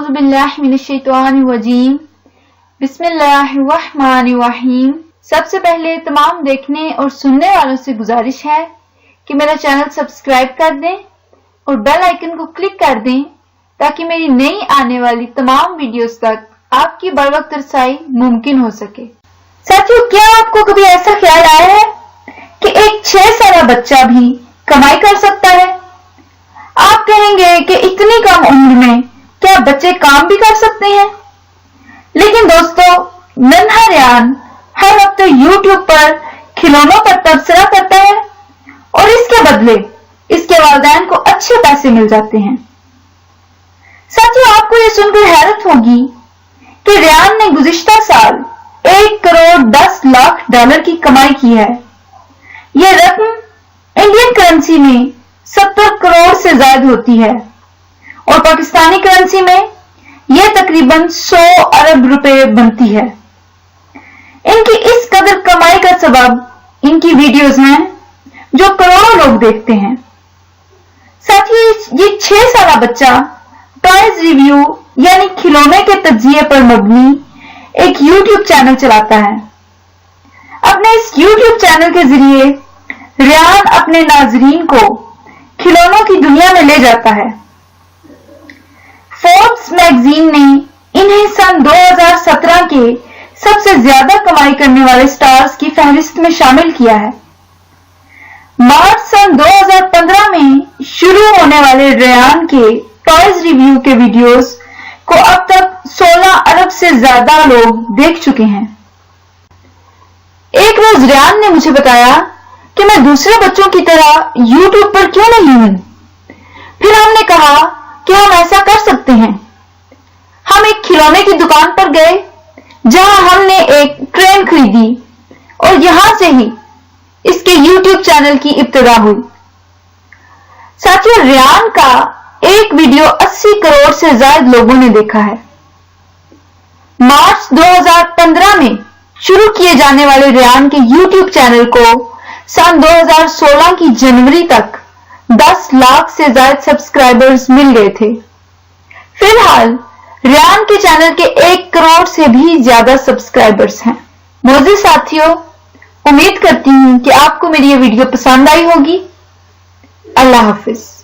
औज़ु बिल्लाहि मिनश्शैतानिर्रजीम बिस्मिल्लाहिर्रहमानिर्रहीम। सबसे पहले तमाम देखने और सुनने वालों से गुजारिश है कि मेरा चैनल सब्सक्राइब कर दें और बेल आइकन को क्लिक कर दें ताकि मेरी नई आने वाली तमाम वीडियोस तक आपकी बरवक्त रसाई मुमकिन हो सके। साथियों, क्या आपको कभी ऐसा ख्याल आया है कि एक 6 साल बच्चा भी कमाई कर सकता है? आप कहेंगे कि इतनी कम उम्र में क्या बच्चे काम भी कर सकते हैं? लेकिन दोस्तों, नन्हा रेयान हर वक्त YouTube पर खिलौनों पर तबसरा करता है और इसके बदले इसके वालिदैन को अच्छे पैसे मिल जाते हैं। साथियों, आपको ये सुनकर हैरत होगी कि रेयान ने गुज़िश्ता साल 1,10,00,000 डॉलर की कमाई की है। यह रकम इंडियन करेंसी में 70 करोड़ से ज्यादा होती है और पाकिस्तानी करेंसी में यह तकरीबन 100 अरब रुपए बनती है। इनकी इस कदर कमाई का सबब इनकी वीडियोस हैं जो करोड़ों लोग देखते हैं। साथियों, ये 6 साल बच्चा टॉयज रिव्यू यानी खिलौने के तज्जिये पर मबनी एक YouTube चैनल चलाता है। अपने इस YouTube चैनल के जरिए रेयान अपने नाजरीन को खिलौनों की दुनिया में ले जाता है। फोर्ब्स मैगजीन ने इन्हें सन 2017 के सबसे ज्यादा कमाई करने वाले स्टार्स की फहरिस्त में शामिल किया है। मार्च सन 2015 में शुरू होने वाले रेयान के टॉयज रिव्यू के वीडियोस को अब तक 16 अरब से ज्यादा लोग देख चुके हैं। एक रोज रेयान ने मुझे बताया कि मैं दूसरे बच्चों की तरह YouTube पर क्यों नहीं हूं। फिर हमने कहा कि हम ऐसा कर सकते हैं। हम एक खिलौने की दुकान पर गए जहां हमने एक ट्रेन खरीदी और यहां से ही इसके YouTube चैनल की इब्तिदा हुई। साथियों, रेयान का एक वीडियो 80 करोड़ से ज्यादा लोगों ने देखा है। मार्च 2015 में शुरू किए जाने वाले रेयान के YouTube चैनल को सन 2016 की जनवरी तक 10 लाख से ज्यादा सब्सक्राइबर्स मिल गए थे। फिलहाल रेयान के चैनल के 1 करोड़ से भी ज्यादा सब्सक्राइबर्स हैं। मोअज़्ज़िज़ साथियों, उम्मीद करती हूं कि आपको मेरी ये वीडियो पसंद आई होगी। अल्लाह हाफिज।